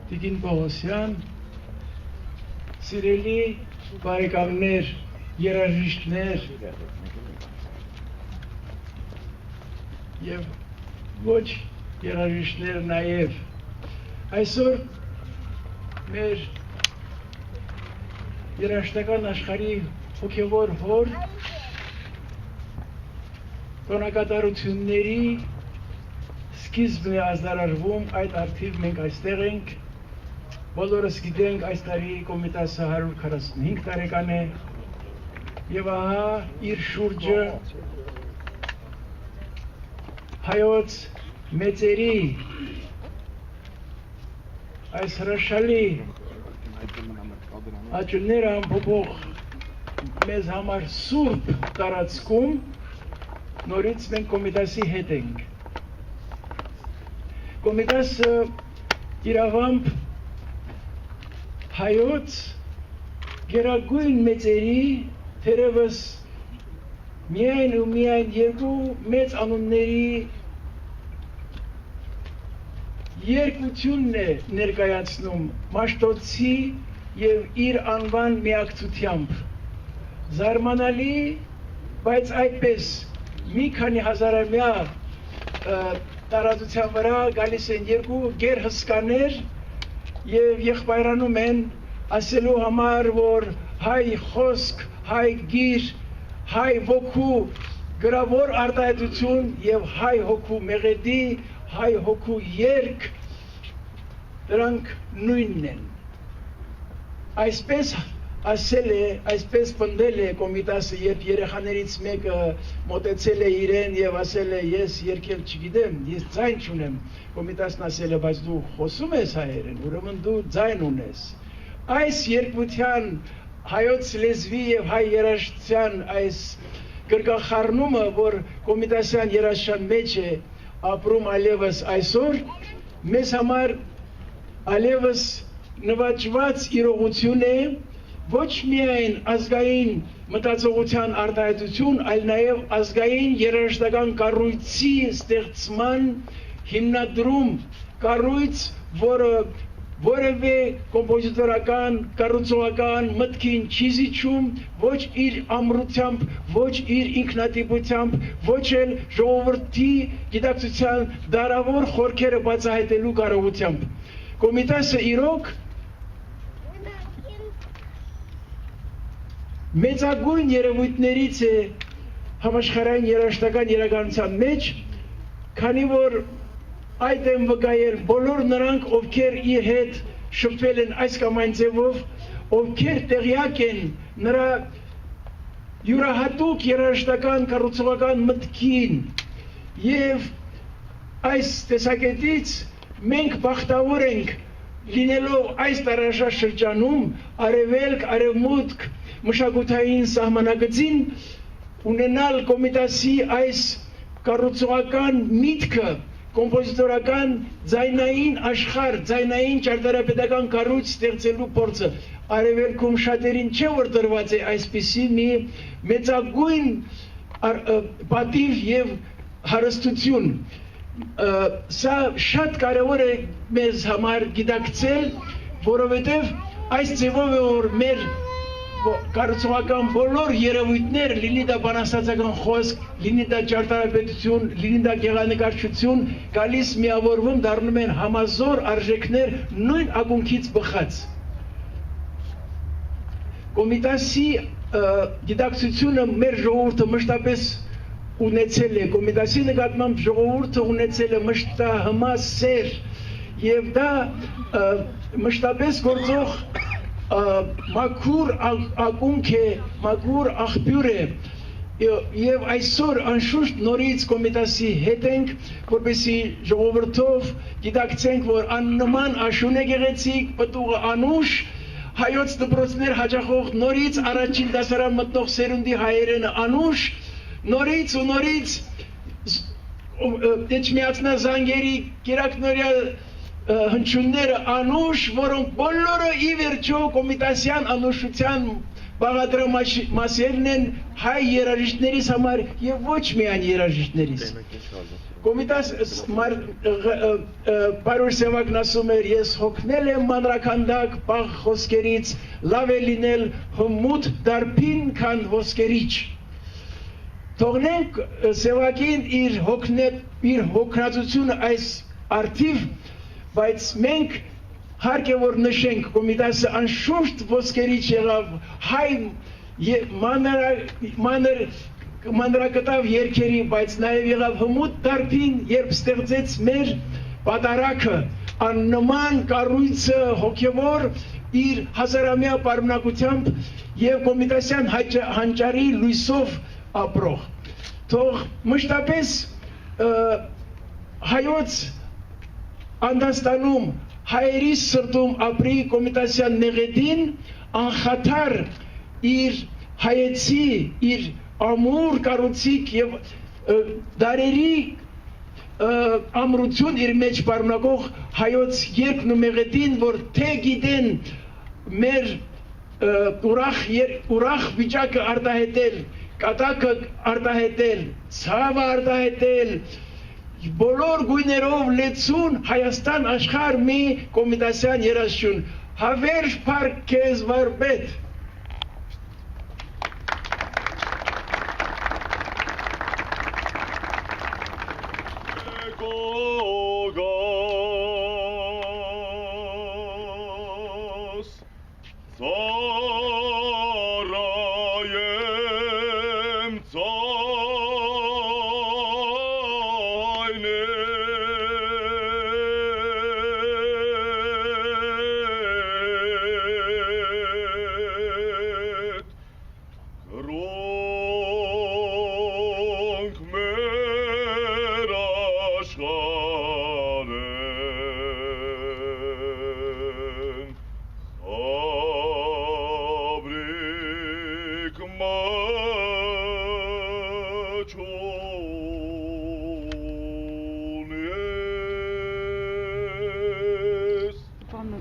Տիկին Պողոսյան, սիրելի բարեկամներ, երաժիշտներ և ոչ երաժիշտներ նաև, այսօր մեր երաժշտական աշխարհի հոգևոր հոր տոնակատարությունների սկիզբն է ազդարարվում, այդ արդիվ մենք այստեղ ենք, բոլորս գիտենք այս տարի Կոմիտասը 145 տարեկան է և ահա իր շուրջը հայոց մեծերի այս հրաշալի աճուրները ամփոփող մեզ համար սուրբ տարածքում նորից մենք Կոմիտասի հետ ենք։ Կոմիտասը իրավամբ հայոց գերագույն մեծերի թերևս միայն ու միայն երկու մեծ անունների երկությունն է ներկայացնում Մաշտոցի և իր անվան միակցությամբ։ Զարմանալի, բայց այդպես մի քանի հազարամյա տարածության վրա գալիս են երկու գերհսկաներ և եղբայրանում են ասելու համար, որ հայ խոսք, հայ գիր, հայ ոգու գրավոր արտահայտություն և հայ հոգու մեղեդի, հայ հոգու երգ, դրանք նույնն են։ Այսպես ասել է, այսպես պնդել է Կոմիտասը, երբ երեխաներից մեկը մոտեցել է իրեն և ասել է, ես երգել չգիտեմ, ես ձայն չունեմ, Կոմիտասն ասել է, բայց դու խոսում ես հայերեն, ուրեմն դու ձայն ունես։ Այս երկվության հայոց լեզվի և հայ երաժշտության այս գրկախառնումը, որ Կոմիտասյան երաժշտության մեջ է ապրում այլևս այսօր, մեզ համար այլևս նվաճված իրողություն է, ոչ միայն ազգային մտածողության արտահայտություն, այլ նաև ազգային երաժշտական կառույցի ստեղծման հիմնադրում, կառույց, որը որևէ կոմպոզիտորական, կառուցողական մտքին չի զիջում, ոչ իր ամրությամբ, ոչ իր ինքնատիպությամբ, ոչ էլ ժողովրդի գիտակցության դարավոր խորքերը բացահայտելու կարողությամբ։ Կոմիտասը իրոք մեծագույն երևույթներից է համաշխարհային երաժշտական իրականության մեջ, քանի որ այդ են վկայել բոլոր նրանք, ովքեր իր հետ շփվել են այս կամ այն ձևով, ովքեր տեղյակ են նրա յուրահատուկ երաժշտական կառուցողական մտքին եւ այս տեսակետից մենք բախտավոր ենք լինելով այս տարածաշրջանում արևելք, արևմուտք մշակութային սահմանագծին ունենալ Կոմիտասի այս կառուցողական միտքը, կոմպոզիտորական ձայնային աշխարհ, ձայնային ճարտարապետական կառույց ստեղծելու փորձը արևելքում շատերին չէ որ տրված է այսպիսի մի մեծագույն պատիվ եւ հարստություն։ Սա շատ կարևոր է մեզ համար գիտակցել, որովհետև այս ձևով է որ մեր կառուցողական բոլոր երևույթներ, լինի դա բանաստեղծական խոսք, լինի դա ճարտարապետություն, լինի դա գեղանկարչություն, գալիս միավորվում դառնում են համազոր արժեքներ նույն ակունքից բխած։ Կոմիտասի գիտակցությունը մեր ժողովուրդը մշտապես ունեցել է, Կոմիտասի նկատմամբ ժողովուրդը ունեցել է մշտահմա սեր եւ դա մշտապես գործող մաքուր ակունք է, մաքուր աղբյուր է Եվ այսօր անշուշտ նորից կոմիտասի հետ ենք, որպեսզի ժողովրդով գիտակցենք, որ աննման աշուն է գեղեցիկ, պտուղը անուշ, հայոց դպրոցներ հաճախող նորից առաջին դասարան մտնող սերունդի հայերենը անուշ, նորից ու նորից Էջմիածնա զանգերի կերակնորյա հնչյունները անուշ, որոնք բոլորը ի վերջո կոմիտասյան անուշության բաղադրամասերն են հայ երաժիշտներիս համար և ոչ միայն երաժիշտներիս։ Կոմիտաս Պարուր Սևակն ասում էր, ես հոգնել եմ մանրաքանդակ պաղ խոսկերից, լավ է լինել հմուտ դարբին քան ոսկերիչ։ Թողնենք Սևակին իր հոգնածությունը այս արդիվ, բայց մենք հարկ է որ նշենք կոմիտասը անշուշտ ոսկերիչ եղավ հայ մանրակտավ երգերի, բայց նաև եղավ հմուտ դարբին, երբ ստեղծեց մեր պատարագը, աննման կառույցը հոգևոր իր հազարամյա պարունակությամբ և կոմիտասյան հանճարի լույսով ապրող։ Թող մշտապես հայոց անդաստանում հայերի սրտում ապրի կոմիտասյան նեղեդին անխաթար իր հայեցի, իր ամուր կառուցիկ և դարերի ամրություն իր մեջ պարունակող հայոց երգն ու մեղեդին, որ թե գիտեն մեր ուրախ վիճակը արտահայտել, կատակը արտահայտել, ցավը արտահայտել, բոլոր գույներով լեցուն Հայաստան աշխարհ մի կոմիտասյան երաժշտություն, հավերժ փառք քեզ վարպետ։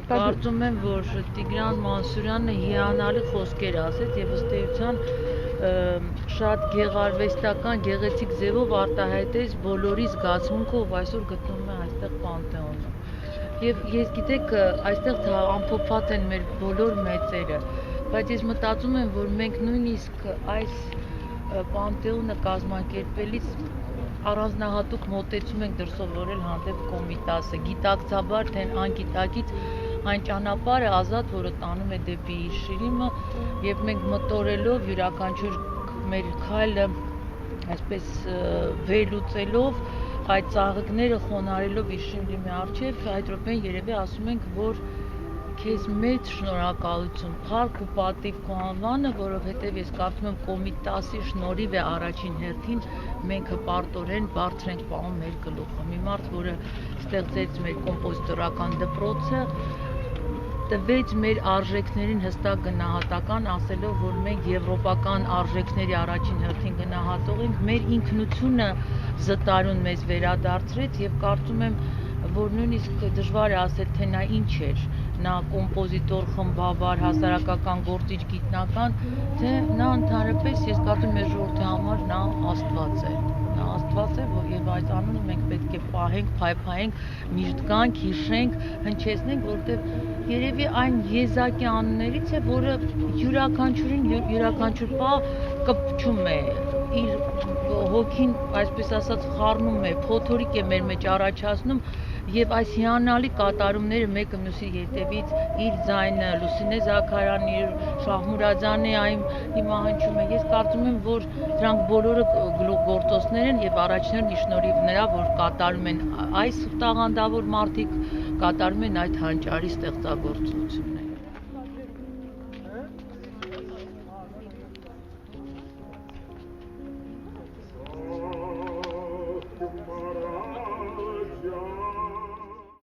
Կարծում եմ, որ Տիգրան Մանսուրյանը հիանալի խոսքեր ասեց և ըստ էության շատ գեղարվեստական, գեղեցիկ ձևով արտահայտեց բոլորի զգացմունքը, ով այսօր գտնվում է այստեղ Պանթեոնում։ Եվ ես գիտեք, այստեղ ամփոփված են մեր բոլոր մեծերը, բայց ես մտածում եմ, որ մենք նույնիսկ այս Պանթեոնը կազմակերպելիս առանձնահատուկ մոտեցում ենք դրսևորել հանդեպ կոմիտասը, գիտակցաբար, թե անգիտակից այն ճանապարհը ազատ, որը տանում է դեպի իր շիրիմը, եւ մենք մտորելով յուրաքանչյուր մեր քայլը այսպես վերլուծելով, այդ ծաղիկները խոնարհելով իր շիրիմի առջև, այդ րոպեն երևի ասում ենք, որ քեզ մեծ շնորհակալություն, փառք ու պատիվ քո անվանը, որովհետև ես կարծում եմ կոմիտասի շնորհիվ է առաջին հերթին մենք հպարտորեն բարձր ենք պահում մեր գլուխը։ Մի մարդ, որը ստեղծեց մեր կոմպոզիտորական դպրոցը, տվեց մեր արժեքներին հստակ գնահատական, ասելով, որ մենք եվրոպական արժեքների առաջին հերթին գնահատող ենք, մեր ինքնությունը զտարուն մեզ վերադարձրեց եւ կարծում եմ, որ նույնիսկ դժվար է ասել, թե նա ինչ էր, նա կոմպոզիտոր, խմբավար, հասարակական գործիչ, գիտնական, թե նա ընդհանրապես ես կարծում եմ մեր ժողովրդի համար նա Աստված է։ Նա Աստված է, եւ այդ անունը մենք պետք է պահենք, փայփայենք, միշտ գանք, հիշենք, հնչեցնենք, որովհետեւ երևի այն եզակի անուններից է, որը յուրաքանչյուրին յուրաքանչյուր պահ կպչում է, իր հոգին, այսպես ասած, խառնում է, փոթորիկ է մեր մեջ առաջացնում եւ այս հիանալի կատարումները մեկը մյուսի հետևից իր ձայնը Լուսինե Զաքարյանի, Շահմուրաձյանի հիմա հնչում է։ Ես կարծում եմ, որ դրանք բոլորը գլուխգործոցներ են եւ առաջինն շնորհիվ նրա, որ կատարում են այս տաղանդավոր մարդիկ, կատարում են այդ հանճարի ստեղծագործություն։